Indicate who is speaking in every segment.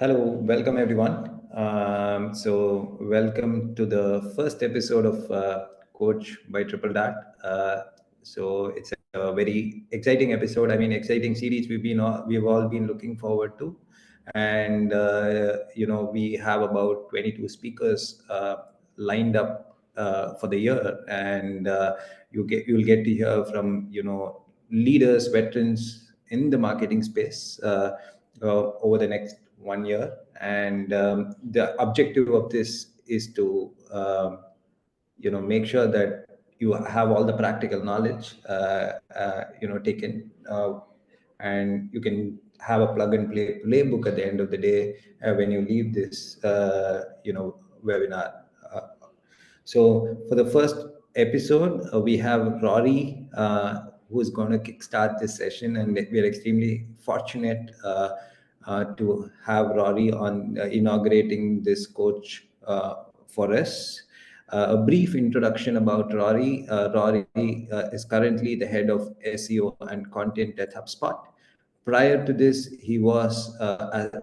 Speaker 1: Hello, welcome everyone. Welcome to the first episode of Coach by Triple Dot. It's a very exciting episode. I mean, exciting series we've all been looking forward to, and we have about 22 speakers lined up for the year, and you'll get to hear from leaders, veterans in the marketing space over the next 1 year. And the objective of this is to make sure that you have all the practical knowledge taken, and you can have a plug and play playbook at the end of the day when you leave this webinar. So for the first episode, we have Rory, who's going to kickstart this session, and we're extremely fortunate to have Rory on inaugurating this coach for us. A brief introduction about Rory. Rory is currently the head of SEO and content at HubSpot. Prior to this, he was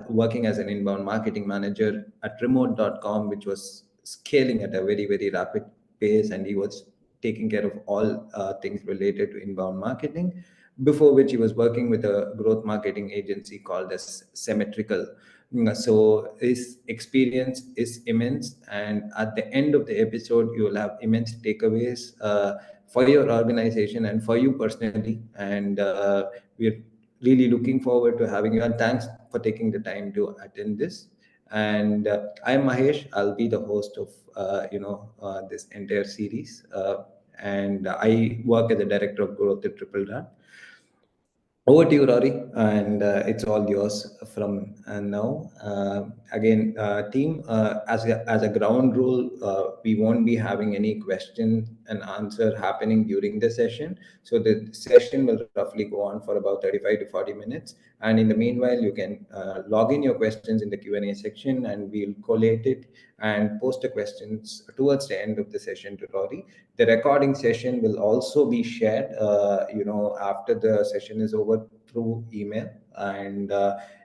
Speaker 1: working as an inbound marketing manager at remote.com, which was scaling at a very, very rapid pace, and he was taking care of all things related to inbound marketing, before which he was working with a growth marketing agency called as Symmetrical. So his experience is immense, and at the end of the episode, you will have immense takeaways for your organization and for you personally. And we're really looking forward to having you, and thanks for taking the time to attend this. And I'm Mahesh. I'll be the host of this entire series, and I work as a director of growth at Triple Dot. Over to you, Rory, and it's all yours from now. Again, team, as a ground rule, we won't be having any question and answer happening during the session. So the session will roughly go on for about 35 to 40 minutes. And in the meanwhile, you can log in your questions in the Q&A section, and we'll collate it and post the questions towards the end of the session to Rory. The recording session will also be shared, after the session is over, through email, and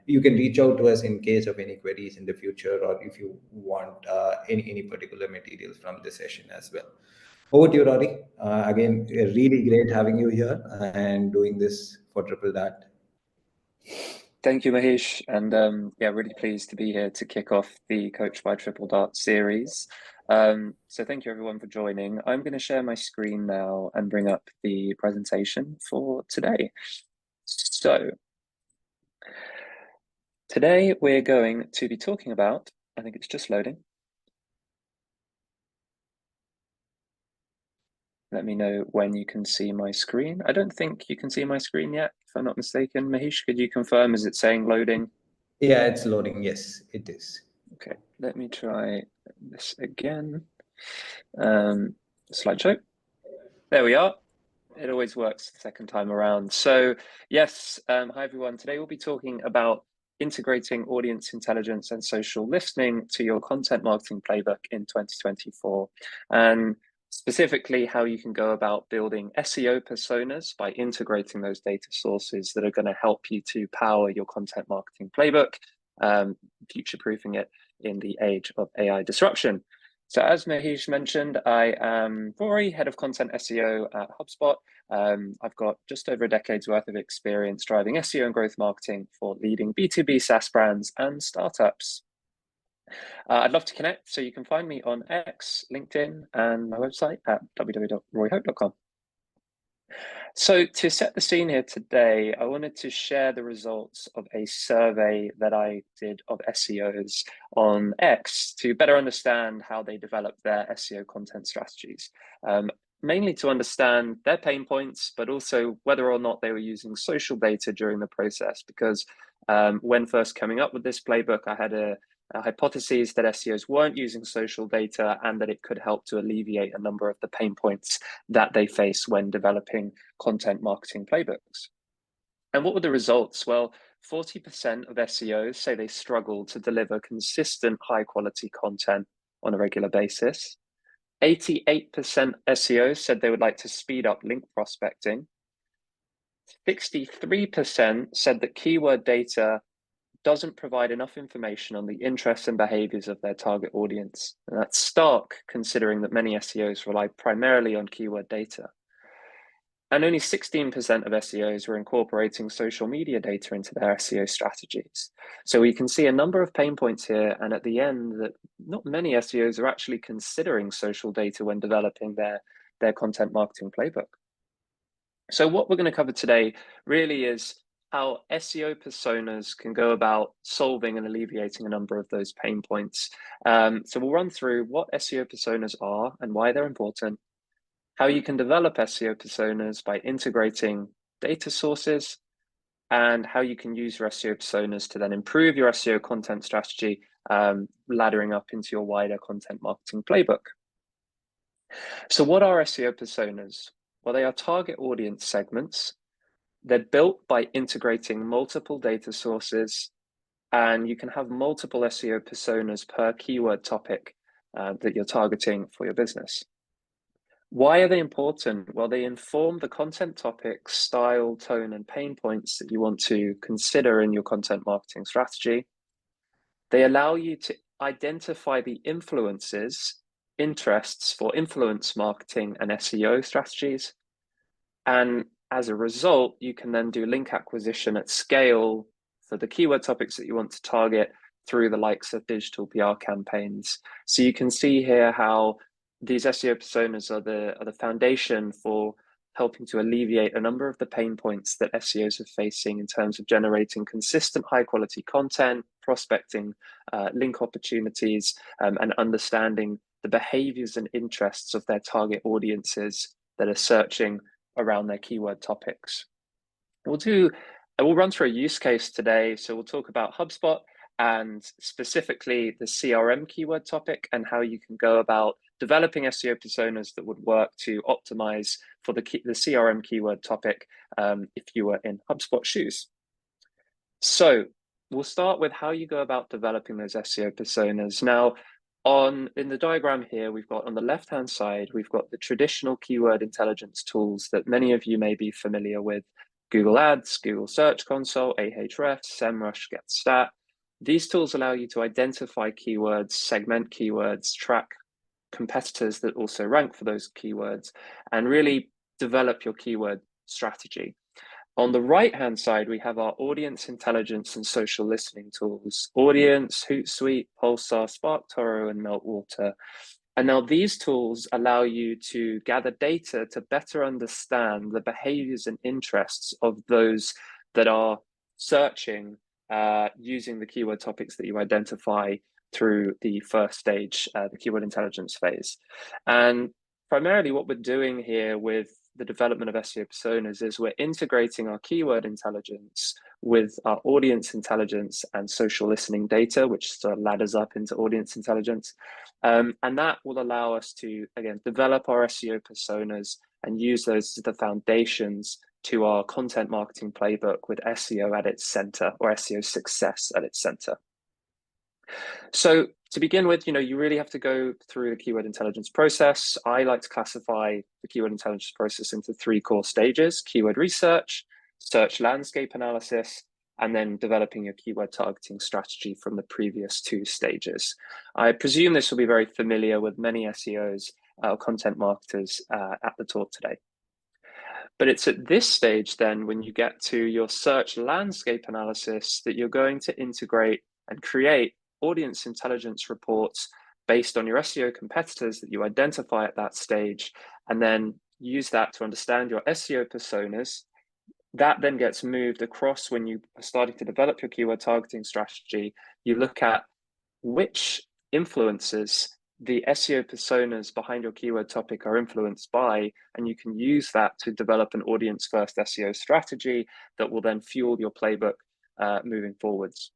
Speaker 1: you can reach out to us in case of any queries in the future, or if you want any particular materials from the session as well. Over to you, Rory. Again, really great having you here and doing this for Triple Dot.
Speaker 2: Thank you, Mahesh, and really pleased to be here to kick off the Coach by Triple Dot series. So thank you everyone for joining. I'm going to share my screen now and bring up the presentation for today. So today we're going to be talking about, I think it's just loading. Let me know when you can see my screen. I don't think you can see my screen yet, if I'm not mistaken. Mahesh, could you confirm, is it saying loading?
Speaker 1: Yeah, it's loading. Yes, it is.
Speaker 2: Okay, let me try this again. Slideshow. There we are. It always works the second time around. So yes, hi everyone. Today we'll be talking about integrating audience intelligence and social listening to your content marketing playbook in 2024. And specifically how you can go about building SEO personas by integrating those data sources that are going to help you to power your content marketing playbook, future-proofing it in the age of AI disruption. So as Mahesh mentioned, I am Rory, head of content SEO at HubSpot. I've got just over a decade's worth of experience driving SEO and growth marketing for leading B2B SaaS brands and startups. I'd love to connect, so you can find me on X, LinkedIn, and my website at www.roryhope.com. So to set the scene here today, I wanted to share the results of a survey that I did of SEOs on X to better understand how they develop their SEO content strategies, mainly to understand their pain points, but also whether or not they were using social data during the process. Because when first coming up with this playbook, I had a hypothesis that SEOs weren't using social data and that it could help to alleviate a number of the pain points that they face when developing content marketing playbooks. And what were the results? Well, 40% of SEOs say they struggle to deliver consistent high quality content on a regular basis. 88% SEOs said they would like to speed up link prospecting. 63% said that keyword data doesn't provide enough information on the interests and behaviors of their target audience. And that's stark, considering that many SEOs rely primarily on keyword data. And only 16% of SEOs were incorporating social media data into their SEO strategies. So we can see a number of pain points here, and at the end that not many SEOs are actually considering social data when developing their content marketing playbook. So what we're going to cover today really is how SEO personas can go about solving and alleviating a number of those pain points. So we'll run through what SEO personas are and why they're important, how you can develop SEO personas by integrating data sources, and how you can use your SEO personas to then improve your SEO content strategy, laddering up into your wider content marketing playbook. So what are SEO personas? Well, they are target audience segments. They're built by integrating multiple data sources, and you can have multiple SEO personas per keyword topic that you're targeting for your business. Why are they important? Well, they inform the content topic, style, tone, and pain points that you want to consider in your content marketing strategy. They allow you to identify the influences, interests for influence marketing and SEO strategies. And as a result, you can then do link acquisition at scale for the keyword topics that you want to target through the likes of digital PR campaigns. So you can see here how these SEO personas are the foundation for helping to alleviate a number of the pain points that SEOs are facing in terms of generating consistent high quality content, prospecting link opportunities, and understanding the behaviors and interests of their target audiences that are searching around their keyword topics. We'll run through a use case today. So we'll talk about HubSpot and specifically the CRM keyword topic and how you can go about developing SEO personas that would work to optimize for the CRM keyword topic if you were in HubSpot shoes. So we'll start with how you go about developing those SEO personas. Now, in the diagram here, we've got on the left-hand side, we've got the traditional keyword intelligence tools that many of you may be familiar with: Google Ads, Google Search Console, Ahrefs, SEMrush, GetStat. These tools allow you to identify keywords, segment keywords, track competitors that also rank for those keywords, and really develop your keyword strategy. On the right-hand side, we have our audience intelligence and social listening tools: Audience, Hootsuite, Pulsar, SparkToro, and Meltwater. And now these tools allow you to gather data to better understand the behaviors and interests of those that are searching using the keyword topics that you identify through the first stage, the keyword intelligence phase. And primarily what we're doing here with the development of SEO personas is we're integrating our keyword intelligence with our audience intelligence and social listening data, which sort of ladders up into audience intelligence. And that will allow us to, again, develop our SEO personas and use those as the foundations to our content marketing playbook with SEO at its center, or SEO success at its center. So to begin with, you really have to go through the keyword intelligence process. I like to classify the keyword intelligence process into 3 core stages: keyword research, search landscape analysis, and then developing your keyword targeting strategy from the previous 2 stages. I presume this will be very familiar with many SEOs or content marketers at the talk today. But it's at this stage then, when you get to your search landscape analysis, that you're going to integrate and create audience intelligence reports based on your SEO competitors that you identify at that stage, and then use that to understand your SEO personas. That then gets moved across when you are starting to develop your keyword targeting strategy. You look at which influences the SEO personas behind your keyword topic are influenced by, and you can use that to develop an audience first SEO strategy that will then fuel your playbook moving forwards.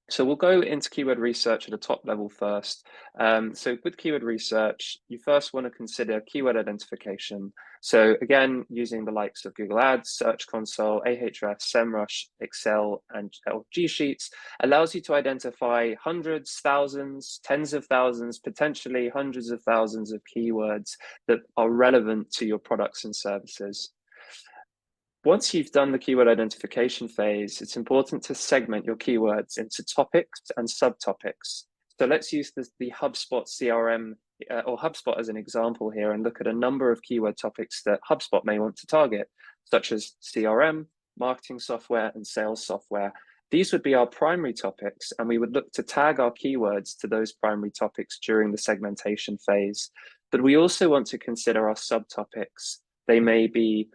Speaker 2: So we'll go into keyword research at a top level first. So with keyword research, you first want to consider keyword identification. So again, using the likes of Google Ads, Search Console, Ahrefs, SEMrush, Excel, and G Sheets allows you to identify hundreds, thousands, tens of thousands, potentially hundreds of thousands of keywords that are relevant to your products and services. Once you've done the keyword identification phase, it's important to segment your keywords into topics and subtopics. So let's use the HubSpot CRM or HubSpot as an example here and look at a number of keyword topics that HubSpot may want to target, such as CRM, marketing software, and sales software. These would be our primary topics, and we would look to tag our keywords to those primary topics during the segmentation phase. But we also want to consider our subtopics. They may be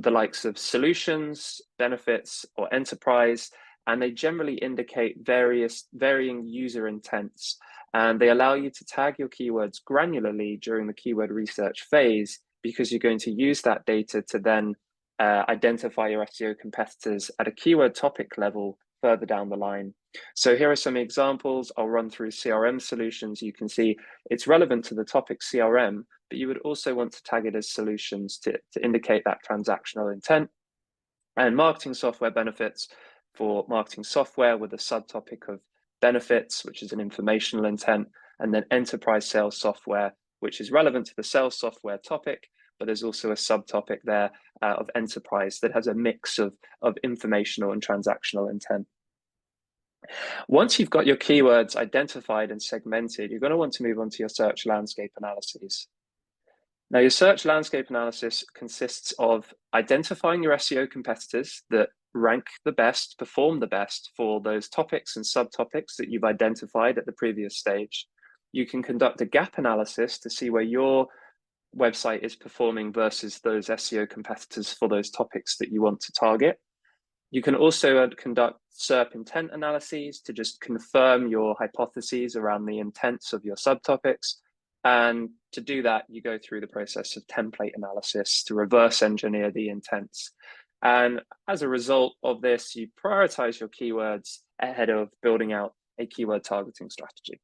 Speaker 2: the likes of solutions, benefits, or enterprise, and they generally indicate varying user intents. And they allow you to tag your keywords granularly during the keyword research phase, because you're going to use that data to then identify your SEO competitors at a keyword topic level further down the line. So here are some examples. I'll run through CRM solutions. You can see it's relevant to the topic CRM, but you would also want to tag it as solutions to indicate that transactional intent. And marketing software benefits for marketing software with a subtopic of benefits, which is an informational intent, and then enterprise sales software, which is relevant to the sales software topic, but there's also a subtopic there of enterprise that has a mix of informational and transactional intent. Once you've got your keywords identified and segmented, you're going to want to move on to your search landscape analyses. Now, your search landscape analysis consists of identifying your SEO competitors that rank the best, perform the best for those topics and subtopics that you've identified at the previous stage. You can conduct a gap analysis to see where your website is performing versus those SEO competitors for those topics that you want to target. You can also conduct SERP intent analyses to just confirm your hypotheses around the intents of your subtopics. And to do that, you go through the process of template analysis to reverse engineer the intents. And as a result of this, you prioritize your keywords ahead of building out a keyword targeting strategy.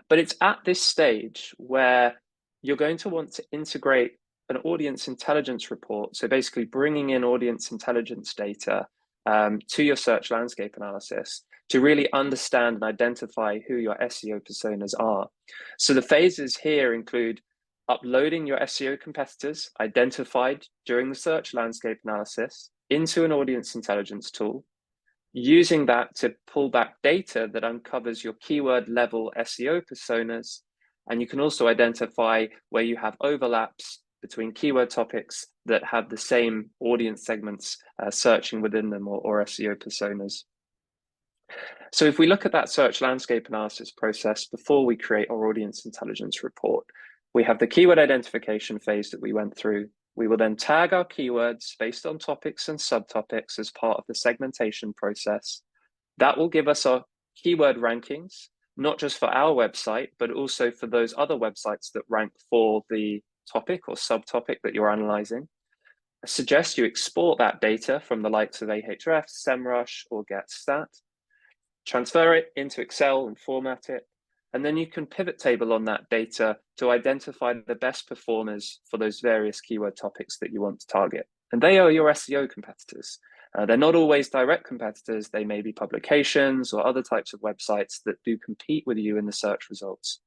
Speaker 2: But it's at this stage where you're going to want to integrate an audience intelligence report. So basically bringing in audience intelligence data to your search landscape analysis to really understand and identify who your SEO personas are. So the phases here include uploading your SEO competitors identified during the search landscape analysis into an audience intelligence tool, using that to pull back data that uncovers your keyword level SEO personas. And you can also identify where you have overlaps between keyword topics that have the same audience segments searching within them or SEO personas. So if we look at that search landscape analysis process before we create our audience intelligence report, we have the keyword identification phase that we went through. We will then tag our keywords based on topics and subtopics as part of the segmentation process. That will give us our keyword rankings, not just for our website, but also for those other websites that rank for the topic or subtopic that you're analyzing. I suggest you export that data from the likes of Ahrefs, SEMrush, or GetStat, transfer it into Excel and format it, and then you can pivot table on that data to identify the best performers for those various keyword topics that you want to target. And they are your SEO competitors. They're not always direct competitors. They may be publications or other types of websites that do compete with you in the search results.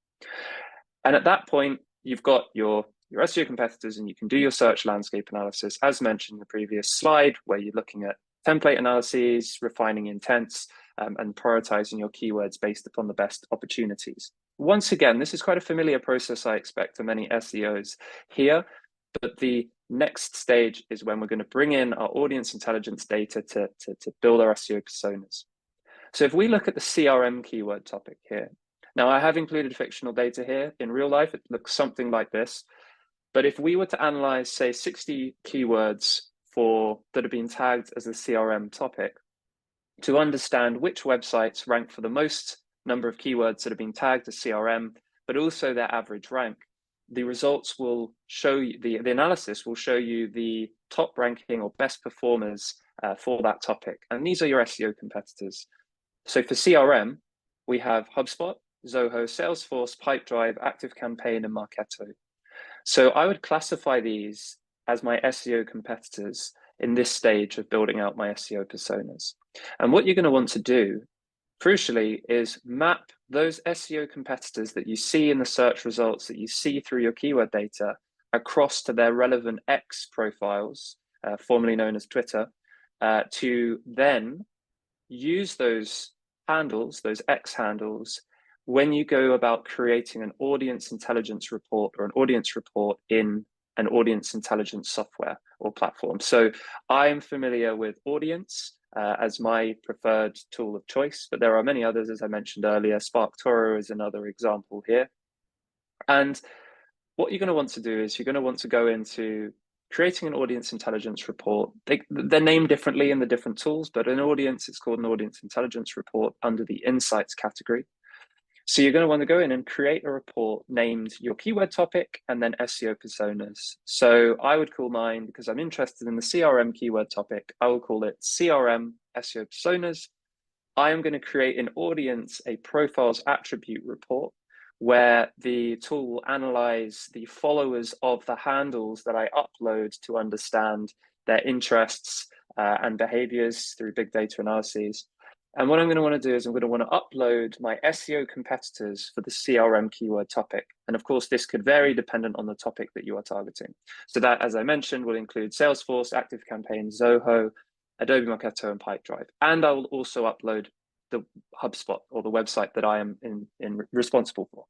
Speaker 2: And at that point, you've got your SEO competitors and you can do your search landscape analysis, as mentioned in the previous slide, where you're looking at template analyses, refining intents, and prioritizing your keywords based upon the best opportunities. Once again, this is quite a familiar process, I expect, for many SEOs here, but the next stage is when we're going to bring in our audience intelligence data to build our SEO personas. So if we look at the CRM keyword topic here, now I have included fictional data here. In real life, it looks something like this. But if we were to analyze, say, 60 keywords that have been tagged as a CRM topic, to understand which websites rank for the most number of keywords that have been tagged as CRM, but also their average rank, the results will show you, the analysis will show you the top ranking or best performers for that topic. And these are your SEO competitors. So for CRM, we have HubSpot, Zoho, Salesforce, Pipedrive, ActiveCampaign, and Marketo. So I would classify these as my SEO competitors in this stage of building out my SEO personas. And what you're going to want to do, crucially, is map those SEO competitors that you see in the search results, that you see through your keyword data, across to their relevant X profiles formerly known as Twitter, to then use those handles, those X handles, when you go about creating an audience intelligence report or an audience report in an audience intelligence software or platform. So I'm familiar with Audience as my preferred tool of choice, but there are many others, as I mentioned earlier. SparkToro is another example here. And what you're going to want to do is you're going to want to go into creating an audience intelligence report. They're named differently in the different tools, but in Audience, it's called an audience intelligence report under the insights category. So you're going to want to go in and create a report named your keyword topic and then SEO personas. So I would call mine, because I'm interested in the CRM keyword topic, I will call it CRM SEO personas. I am going to create in Audience a profiles attribute report where the tool will analyze the followers of the handles that I upload to understand their interests and behaviors through big data analyses. And what I'm going to want to do is I'm going to want to upload my SEO competitors for the CRM keyword topic. And of course, this could vary dependent on the topic that you are targeting. So that, as I mentioned, will include Salesforce, ActiveCampaign, Zoho, Adobe Marketo, and Pipedrive. And I will also upload the HubSpot or the website that I am responsible for.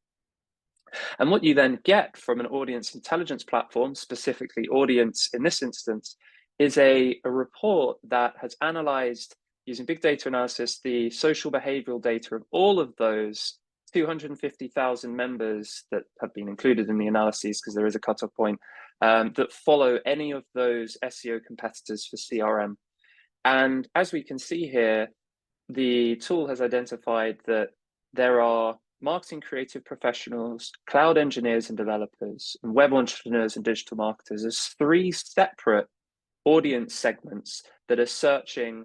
Speaker 2: And what you then get from an audience intelligence platform, specifically Audience in this instance, is a report that has analyzed, using big data analysis, the social behavioral data of all of those 250,000 members that have been included in the analyses, because there is a cutoff point, that follow any of those SEO competitors for CRM. And as we can see here, the tool has identified that there are marketing creative professionals, cloud engineers and developers, and web entrepreneurs and digital marketers as 3 separate audience segments that are searching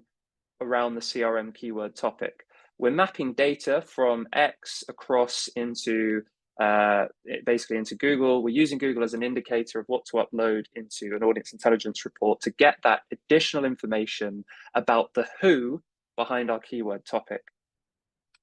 Speaker 2: around the CRM keyword topic. We're mapping data from X across into basically into Google. We're using Google as an indicator of what to upload into an audience intelligence report to get that additional information about the who behind our keyword topic.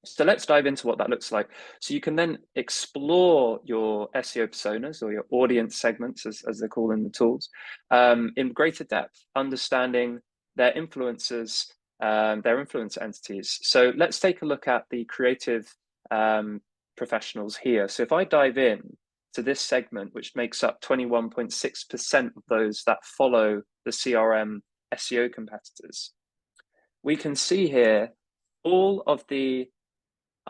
Speaker 2: So let's dive into what that looks like. So you can then explore your SEO personas or your audience segments, as they're called in the tools, in greater depth, understanding their influencers, their influencer entities. So let's take a look at the creative professionals here. So if I dive in to this segment, which makes up 21.6% of those that follow the CRM SEO competitors, we can see here all of the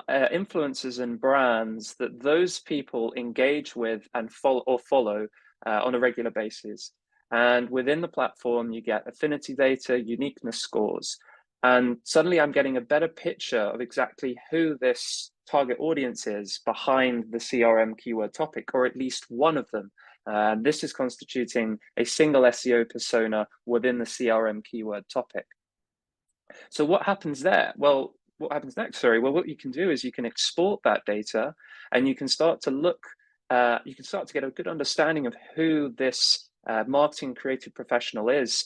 Speaker 2: influencers and brands that those people engage with and follow on a regular basis. And within the platform, you get affinity data, uniqueness scores. And suddenly I'm getting a better picture of exactly who this target audience is behind the CRM keyword topic, or at least one of them. This is constituting a single SEO persona within the CRM keyword topic. So what happens there? Well, what happens next? Well, what you can do is you can export that data and you can start to look, you can start to get a good understanding of who this marketing creative professional is.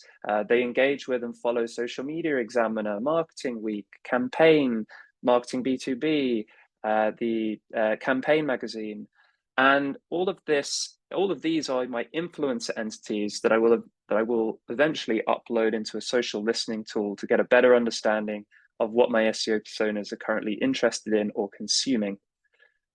Speaker 2: They engage with and follow Social Media Examiner, Marketing Week, Campaign, Marketing B2B, the Campaign magazine. And all of these are my influencer entities that I will eventually upload into a social listening tool to get a better understanding of what my SEO personas are currently interested in or consuming.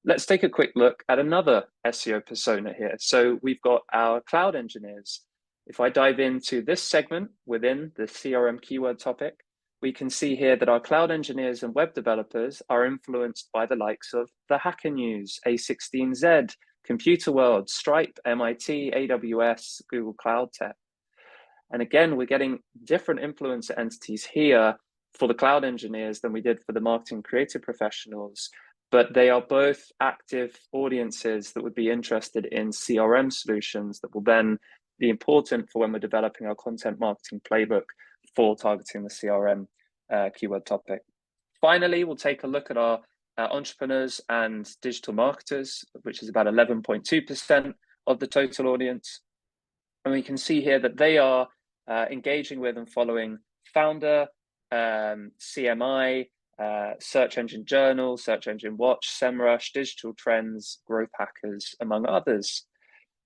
Speaker 2: Let's take a quick look at another SEO persona here. So we've got our cloud engineers. If I dive into this segment within the CRM keyword topic, we can see here that our cloud engineers and web developers are influenced by the likes of the Hacker News, A16Z, Computer World, Stripe, MIT, AWS, Google Cloud Tech. And again, we're getting different influencer entities here for the cloud engineers than we did for the marketing creative professionals, but they are both active audiences that would be interested in CRM solutions that will then be important for when we're developing our content marketing playbook for targeting the CRM keyword topic. Finally, we'll take a look at our entrepreneurs and digital marketers, which is about 11.2% of the total audience. And we can see here that they are engaging with and following Founder, CMI, Search Engine Journal, Search Engine Watch, SEMrush, Digital Trends, Growth Hackers, among others.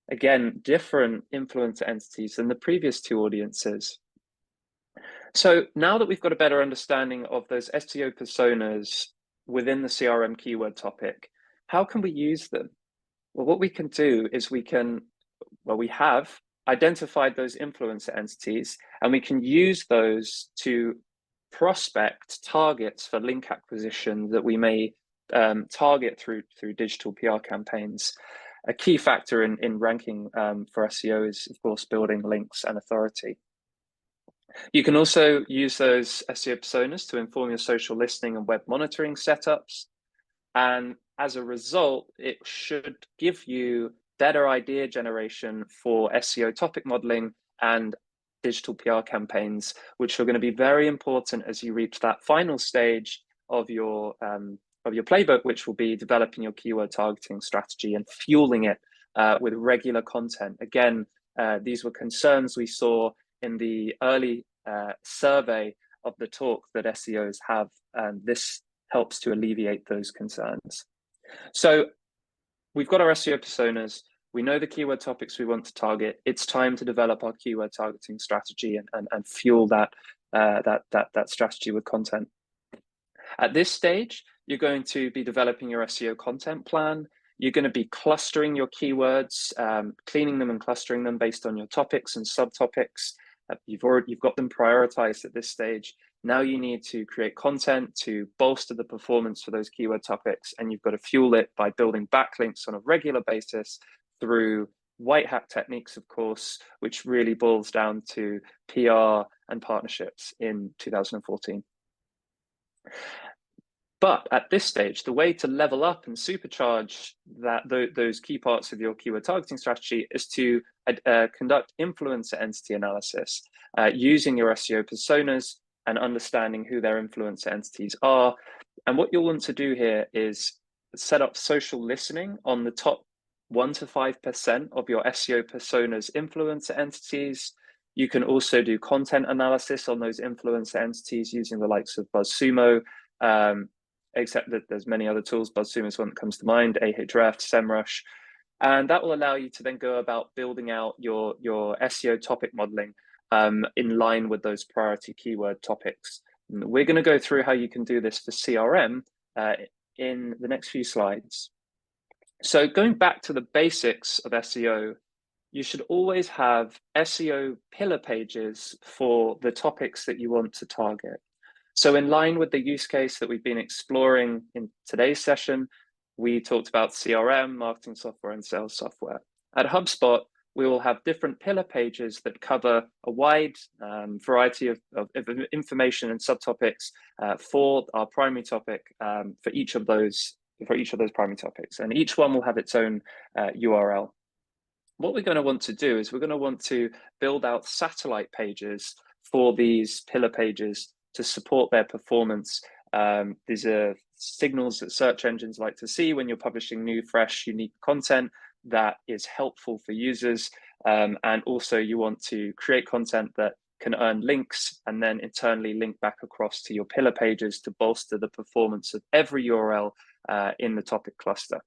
Speaker 2: Again, different influencer entities than the previous two audiences. So now that we've got a better understanding of those SEO personas within the CRM keyword topic, how can we use them? Well, what we can do is we have identified those influencer entities, and we can use those to prospect targets for link acquisition that we may target through digital PR campaigns. A key factor in ranking for SEO is, of course, building links and authority. You can also use those SEO personas to inform your social listening and web monitoring setups. And as a result, it should give you better idea generation for SEO topic modeling and digital PR campaigns, which are going to be very important as you reach that final stage of your playbook, which will be developing your keyword targeting strategy and fueling it with regular content. Again, these were concerns we saw in the early survey of the talk that SEOs have, and this helps to alleviate those concerns. So we've got our SEO personas, we know the keyword topics we want to target. It's time to develop our keyword targeting strategy and fuel that strategy with content. At this stage, you're going to be developing your SEO content plan. You're going to be clustering your keywords, cleaning them and clustering them based on your topics and subtopics. You've got them prioritized at this stage. Now you need to create content to bolster the performance for those keyword topics, and you've got to fuel it by building backlinks on a regular basis through white hat techniques, of course, which really boils down to PR and partnerships in 2014. But at this stage, the way to level up and supercharge those key parts of your keyword targeting strategy is to conduct influencer entity analysis using your SEO personas and understanding who their influencer entities are. And what you'll want to do here is set up social listening on the top 1 to 5% of your SEO personas influencer entities. You can also do content analysis on those influencer entities using the likes of BuzzSumo, except that there's many other tools. BuzzSumo is one that comes to mind, Ahrefs, SEMrush. And that will allow you to then go about building out your SEO topic modeling in line with those priority keyword topics. And we're going to go through how you can do this for CRM in the next few slides. So going back to the basics of SEO, you should always have SEO pillar pages for the topics that you want to target. So in line with the use case that we've been exploring in today's session, we talked about CRM, marketing software, and sales software. At HubSpot, we will have different pillar pages that cover a wide variety of information and subtopics for our primary topic for each of those primary topics, and each one will have its own URL. What we're going to want to do is we're going to want to build out satellite pages for these pillar pages to support their performance. These are signals that search engines like to see when you're publishing new, fresh, unique content that is helpful for users. And also you want to create content that can earn links and then internally link back across to your pillar pages to bolster the performance of every URL in the topic cluster.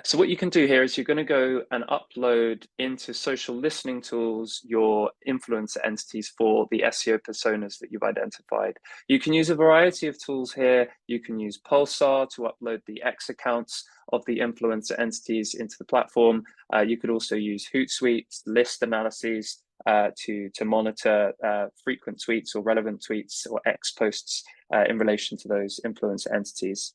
Speaker 2: So what you can do here is you're going to go and upload into social listening tools your influencer entities for the SEO personas that you've identified. You can use a variety of tools here. You can use Pulsar to upload the X accounts of the influencer entities into the platform. You could also use Hootsuite list analyses to monitor frequent tweets or relevant tweets or X posts in relation to those influencer entities.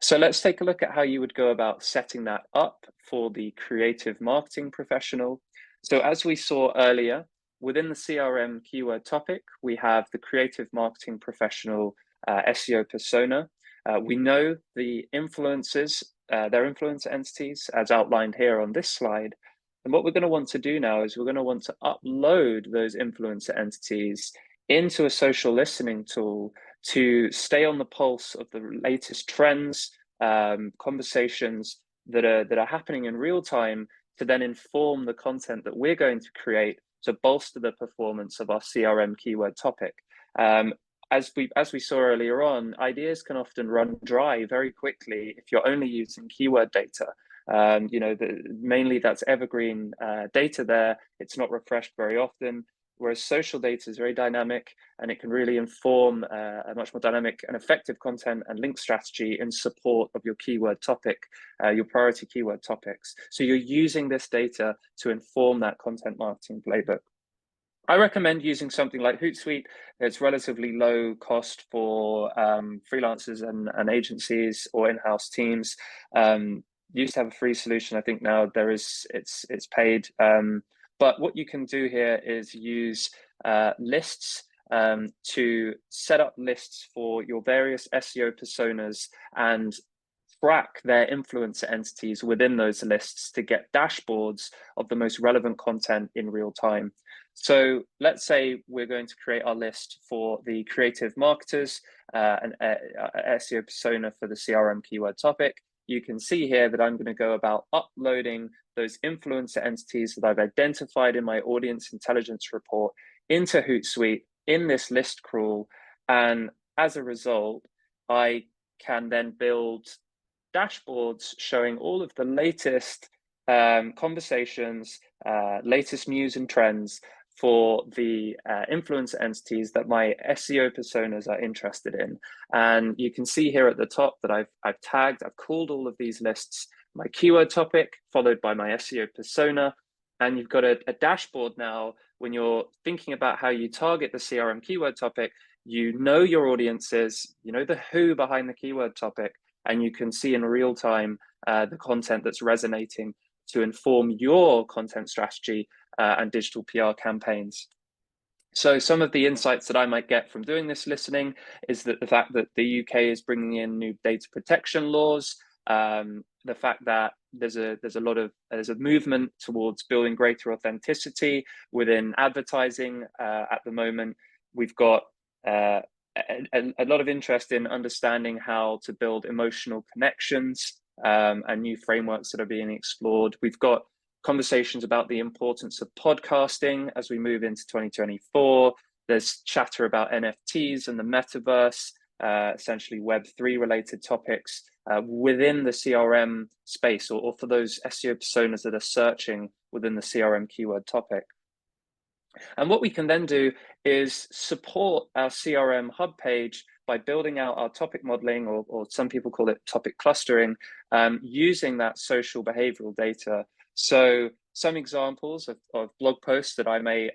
Speaker 2: So let's take a look at how you would go about setting that up for the creative marketing professional. So as we saw earlier, within the CRM keyword topic, we have the creative marketing professional SEO persona. We know the influencers, their influencer entities, as outlined here on this slide. And what we're going to want to do now is we're going to want to upload those influencer entities into a social listening tool to stay on the pulse of the latest trends, conversations that are happening in real time, to then inform the content that we're going to create to bolster the performance of our CRM keyword topic. As we saw earlier on, ideas can often run dry very quickly if you're only using keyword data. Mainly that's evergreen data there. It's not refreshed very often, whereas social data is very dynamic, and it can really inform a much more dynamic and effective content and link strategy in support of your keyword topic, your priority keyword topics. So you're using this data to inform that content marketing playbook. I recommend using something like Hootsuite. It's relatively low cost for freelancers and agencies or in-house teams. Used to have a free solution. I think now it's paid. But what you can do here is use lists to set up lists for your various SEO personas and track their influencer entities within those lists to get dashboards of the most relevant content in real time. So let's say we're going to create our list for the creative marketers, an SEO persona for the CRM keyword topic. You can see here that I'm going to go about uploading those influencer entities that I've identified in my audience intelligence report into Hootsuite in this list crawl. And as a result, I can then build dashboards showing all of the latest conversations, latest news and trends for the influencer entities that my SEO personas are interested in. And you can see here at the top that I've tagged, I've called all of these lists my keyword topic, followed by my SEO persona. And you've got a dashboard now. When you're thinking about how you target the CRM keyword topic, you know your audiences, you know the who behind the keyword topic, and you can see in real time the content that's resonating to inform your content strategy and digital PR campaigns. So some of the insights that I might get from doing this listening is that the fact that the UK is bringing in new data protection laws, the fact that there's a movement towards building greater authenticity within advertising at the moment. We've got a lot of interest in understanding how to build emotional connections and new frameworks that are being explored. We've got conversations about the importance of podcasting as we move into 2024. There's chatter about NFTs and the metaverse, essentially Web3 related topics within the CRM space, or for those SEO personas that are searching within the CRM keyword topic. And what we can then do is support our CRM hub page by building out our topic modeling, or some people call it topic clustering, using that social behavioral data. So some examples of blog posts that I may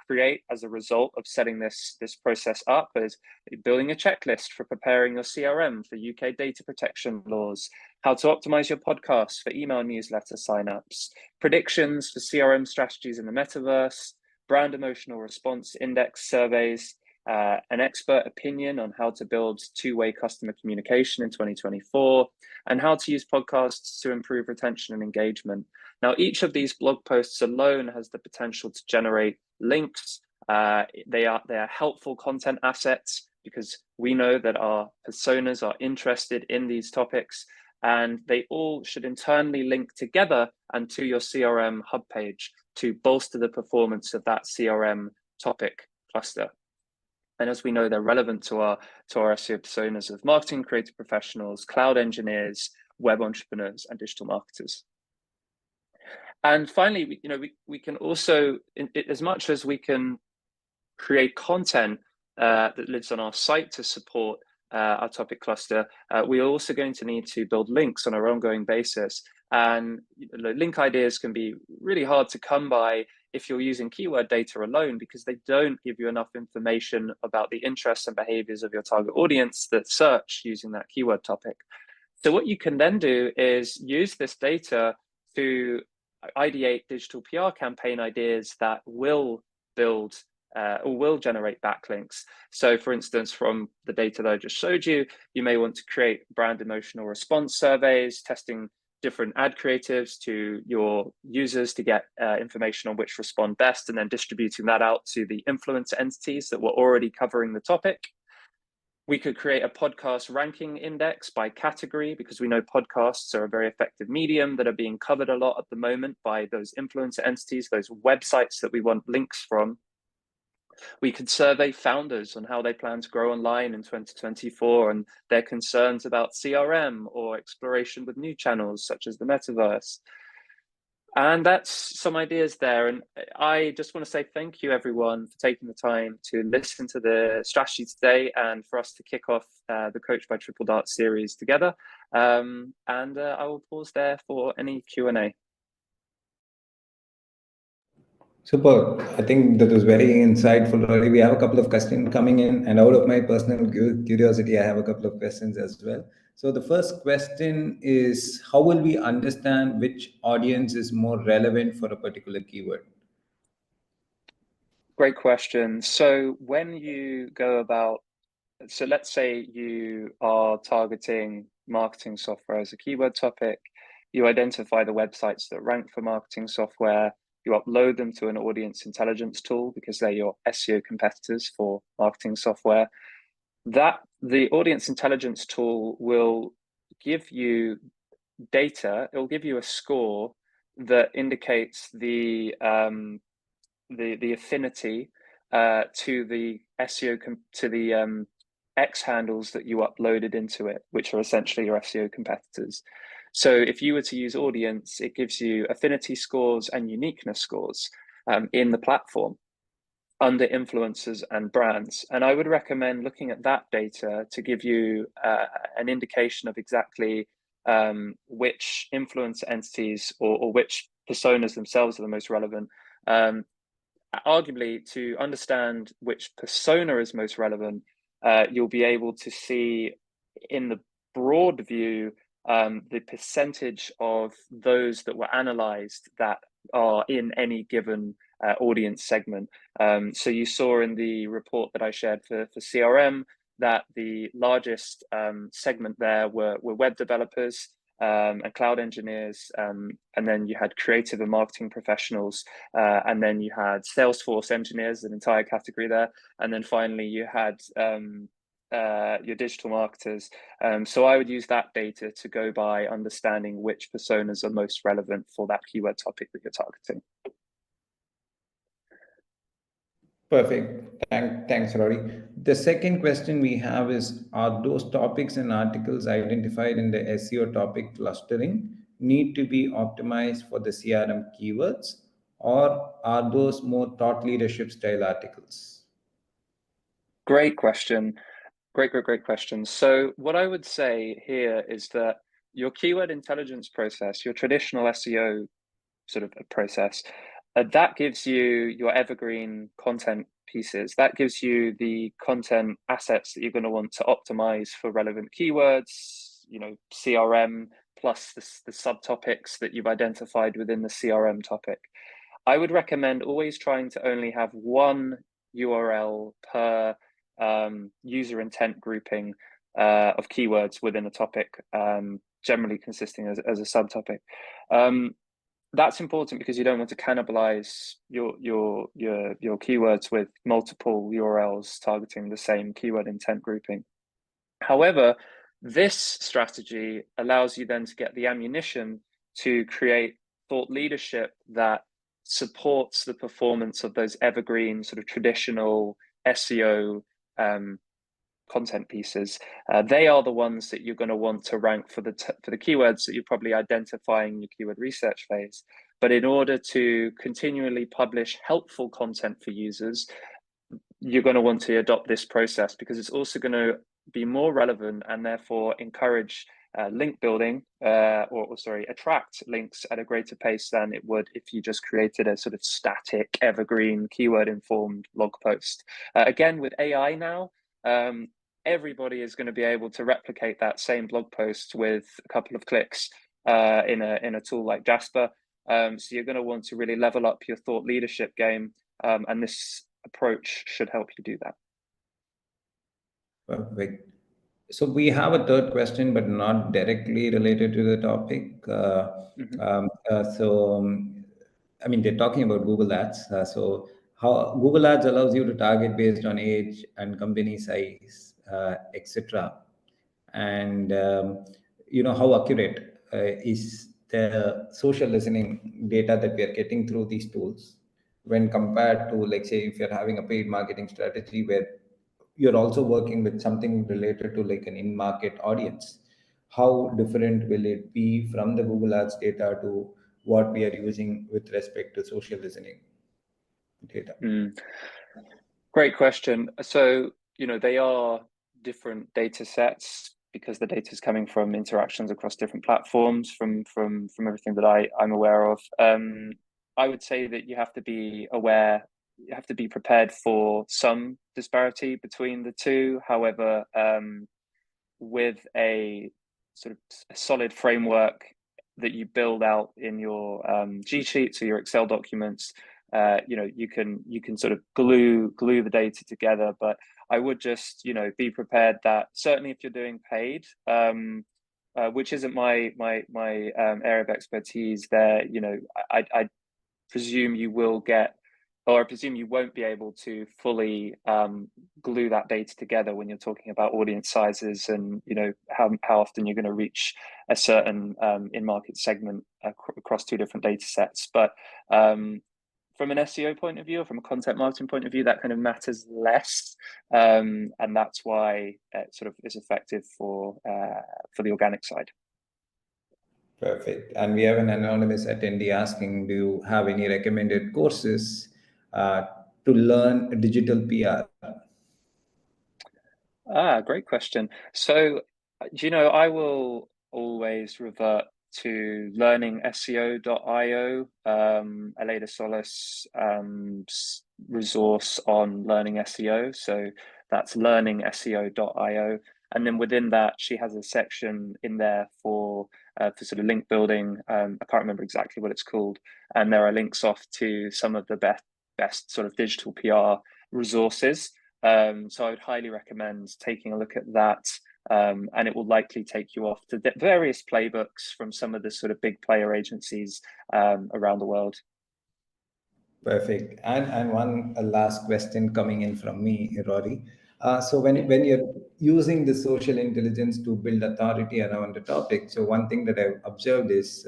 Speaker 2: create as a result of setting this process up is building a checklist for preparing your CRM for UK data protection laws, how to optimize your podcast for email newsletter signups, predictions for CRM strategies in the metaverse, brand emotional response index surveys, an expert opinion on how to build two-way customer communication in 2024, and how to use podcasts to improve retention and engagement. Now, each of these blog posts alone has the potential to generate links. They are helpful content assets because we know that our personas are interested in these topics, and they all should internally link together and to your CRM hub page to bolster the performance of that CRM topic cluster. And as we know, they're relevant to our SEO personas of marketing, creative professionals, cloud engineers, web entrepreneurs, and digital marketers. And finally, we can also, as much as we can create content that lives on our site to support our topic cluster, we're also going to need to build links on an ongoing basis. And link ideas can be really hard to come by if you're using keyword data alone, because they don't give you enough information about the interests and behaviors of your target audience that search using that keyword topic. So what you can then do is use this data to ideate digital PR campaign ideas that will build or will generate backlinks. So for instance, from the data that I just showed you, you may want to create brand emotional response surveys, testing different ad creatives to your users to get information on which respond best, and then distributing that out to the influencer entities that were already covering the topic. We could create a podcast ranking index by category, because we know podcasts are a very effective medium that are being covered a lot at the moment by those influencer entities, those websites that we want links from. We could survey founders on how they plan to grow online in 2024 and their concerns about CRM or exploration with new channels such as the metaverse. And that's some ideas there. And I just want to say thank you, everyone, for taking the time to listen to the strategy today and for us to kick off the Coach by Triple Dart series together. I will pause there for any Q&A.
Speaker 1: Super. I think that was very insightful, Rory. We have a couple of questions coming in, and out of my personal curiosity, I have a couple of questions as well. So the first question is, how will we understand which audience is more relevant for a particular keyword?
Speaker 2: Great question. So when you go about, so let's say you are targeting marketing software as a keyword topic, you identify the websites that rank for marketing software, you upload them to an audience intelligence tool because they're your SEO competitors for marketing software. That the audience intelligence tool will give you data. It will give you a score that indicates the affinity to the SEO to the X handles that you uploaded into it, which are essentially your SEO competitors. So if you were to use audience, it gives you affinity scores and uniqueness scores in the platform under influencers and brands. And I would recommend looking at that data to give you an indication of exactly which influencer entities or which personas themselves are the most relevant. Arguably, to understand which persona is most relevant, you'll be able to see in the broad view the percentage of those that were analyzed that are in any given audience segment. So you saw in the report that I shared for CRM that the largest segment there were web developers and cloud engineers, and then you had creative and marketing professionals, and then you had Salesforce engineers, an entire category there, and then finally you had your digital marketers. So I would use that data to go by understanding which personas are most relevant for that keyword topic that you're targeting.
Speaker 1: Perfect. Thanks, Rory. The second question we have is, are those topics and articles identified in the SEO topic clustering need to be optimized for the CRM keywords, or are those more thought leadership style articles?
Speaker 2: Great question. Great question. So what I would say here is that your keyword intelligence process, your traditional SEO sort of process, that gives you your evergreen content pieces. That gives you the content assets that you're going to want to optimize for relevant keywords, CRM, plus the subtopics that you've identified within the CRM topic. I would recommend always trying to only have one URL per user intent grouping of keywords within a topic, generally consisting as a subtopic. That's important because you don't want to cannibalize your keywords with multiple URLs targeting the same keyword intent grouping. However, this strategy allows you then to get the ammunition to create thought leadership that supports the performance of those evergreen sort of traditional SEO content pieces. They are the ones that you're going to want to rank for the keywords that you're probably identifying in your keyword research phase. But in order to continually publish helpful content for users, you're going to want to adopt this process because it's also going to be more relevant and therefore encourage link building attract links at a greater pace than it would if you just created a sort of static evergreen keyword informed blog post. Again, with AI now, everybody is going to be able to replicate that same blog post with a couple of clicks in a tool like Jasper. So you're going to want to really level up your thought leadership game, and this approach should help you do that.
Speaker 1: Perfect. So we have a third question, but not directly related to the topic. I mean, they're talking about Google Ads. So how Google Ads allows you to target based on age and company size, etc. And how accurate is the social listening data that we are getting through these tools? when compared to, like, say, if you're having a paid marketing strategy where you're also working with something related to like an in-market audience? How different will it be from the Google Ads data to what we are using with respect to social listening data?
Speaker 2: Great question. So, they are different data sets because the data is coming from interactions across different platforms from everything that I'm aware of. I would say that you have to be aware, you have to be prepared for some disparity between the two. However, with a sort of a solid framework that you build out in your G Sheets or your Excel documents, you can sort of glue the data together. But I would just be prepared that certainly if you're doing paid, which isn't my area of expertise, there, I presume you will get, or I presume you won't be able to fully glue that data together when you're talking about audience sizes and how often you're going to reach a certain in-market segment across two different data sets. But from an SEO point of view, or from a content marketing point of view, that kind of matters less, and that's why it sort of is effective for the organic side.
Speaker 1: Perfect. And we have an anonymous attendee asking, do you have any recommended courses to learn digital PR?
Speaker 2: Great question. So, I will always revert to learningseo.io, Aleda Solis resource on learning SEO. So that's learningseo.io. And then within that, she has a section in there for sort of link building. I can't remember exactly what it's called. And there are links off to some of the best sort of digital PR resources. So I would highly recommend taking a look at that, and it will likely take you off to various playbooks from some of the sort of big player agencies around the world.
Speaker 1: Perfect. And one last question coming in from me, Rory. So when you're using the social intelligence to build authority around the topic, so one thing that I've observed is,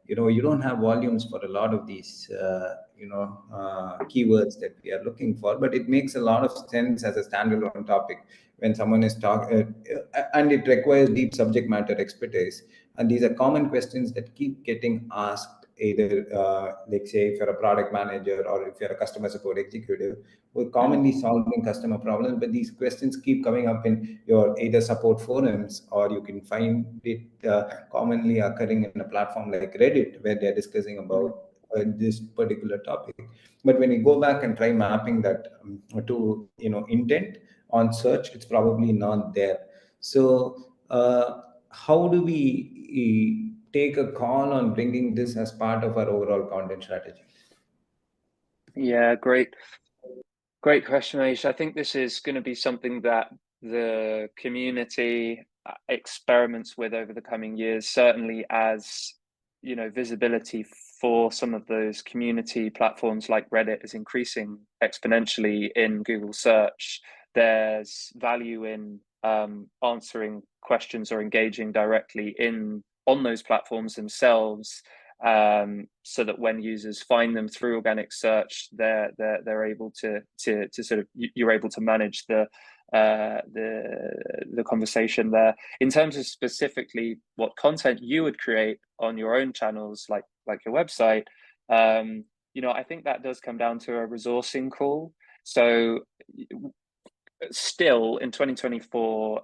Speaker 1: you don't have volumes for a lot of these, keywords that we are looking for, but it makes a lot of sense as a standalone topic when someone is talking, and it requires deep subject matter expertise. And these are common questions that keep getting asked, either like, say, if you're a product manager or if you're a customer support executive, we're commonly solving customer problems, but these questions keep coming up in your either support forums, or you can find it commonly occurring in a platform like Reddit, where they're discussing about this particular topic. But when you go back and try mapping that to intent on search, it's probably not there. So how do we take a call on bringing this as part of our overall content strategy?
Speaker 2: Yeah, great question, Aish. I think this is going to be something that the community experiments with over the coming years, certainly as visibility for some of those community platforms like Reddit is increasing exponentially in Google search. There's value in answering questions or engaging directly on those platforms themselves, so that when users find them through organic search, they're able to sort of, you're able to manage the conversation there. In terms of specifically what content you would create on your own channels, like your website, I think that does come down to a resourcing call. So still in 2024,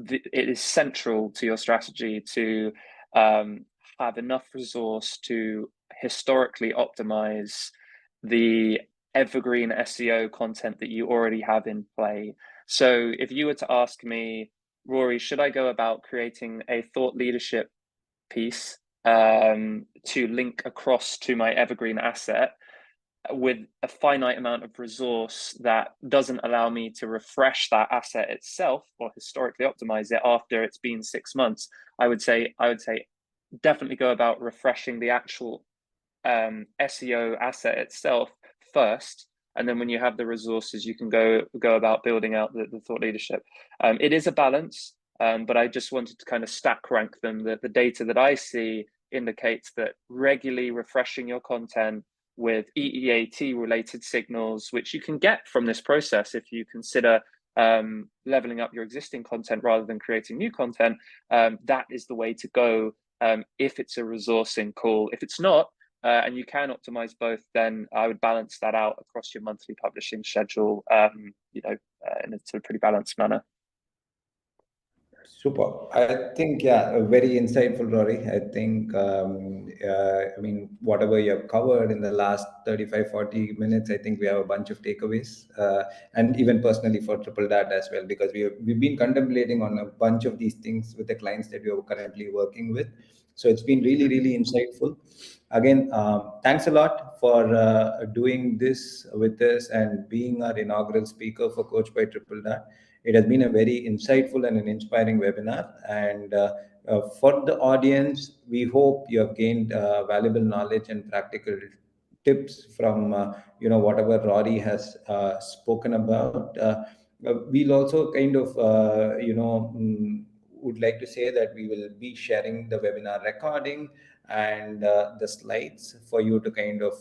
Speaker 2: it is central to your strategy to have enough resource to historically optimize the evergreen SEO content that you already have in play. So if you were to ask me, Rory, should I go about creating a thought leadership piece to link across to my evergreen asset with a finite amount of resource that doesn't allow me to refresh that asset itself or historically optimize it after it's been 6 months? I would say definitely go about refreshing the actual SEO asset itself first, and then when you have the resources, you can go about building out the thought leadership. It is a balance, but I just wanted to kind of stack rank them. The data that I see indicates that regularly refreshing your content with EEAT related signals, which you can get from this process if you consider leveling up your existing content rather than creating new content. That is the way to go if it's a resourcing call. If it's not, and you can optimize both, then I would balance that out across your monthly publishing schedule, in a sort of pretty balanced manner.
Speaker 1: Super. I think, yeah, very insightful, Rory. I think, I mean, whatever you have covered in the last 35, 40 minutes, I think we have a bunch of takeaways. And even personally for Triple Dat as well, because we've been contemplating on a bunch of these things with the clients that we are currently working with. So it's been really, really insightful. Again, thanks a lot for doing this with us and being our inaugural speaker for Coach by Triple Dat. It has been a very insightful and an inspiring webinar. And for the audience, we hope you have gained valuable knowledge and practical tips from whatever Rory has spoken about. We'll also kind of would like to say that we will be sharing the webinar recording and the slides for you to kind of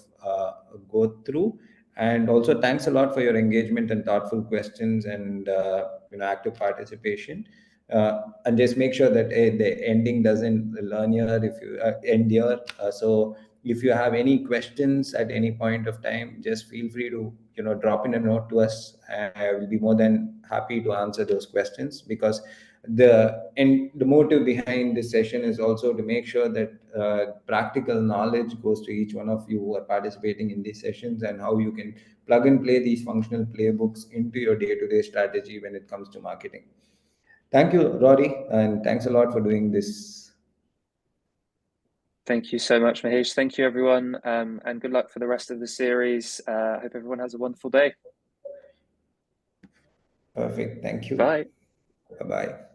Speaker 1: go through. And also, thanks a lot for your engagement and thoughtful questions and active participation. And just make sure that the ending doesn't learn here if you end here. So if you have any questions at any point of time, just feel free to drop in a note to us. I will be more than happy to answer those questions, because the motive behind this session is also to make sure that practical knowledge goes to each one of you who are participating in these sessions, and how you can plug and play these functional playbooks into your day-to-day strategy when it comes to marketing. Thank you, Rory, and thanks a lot for doing this.
Speaker 2: Thank you so much, Mahesh. Thank you, everyone, and good luck for the rest of the series. I hope everyone has a wonderful day.
Speaker 1: Perfect. Thank you.
Speaker 2: Bye.
Speaker 1: Bye-bye.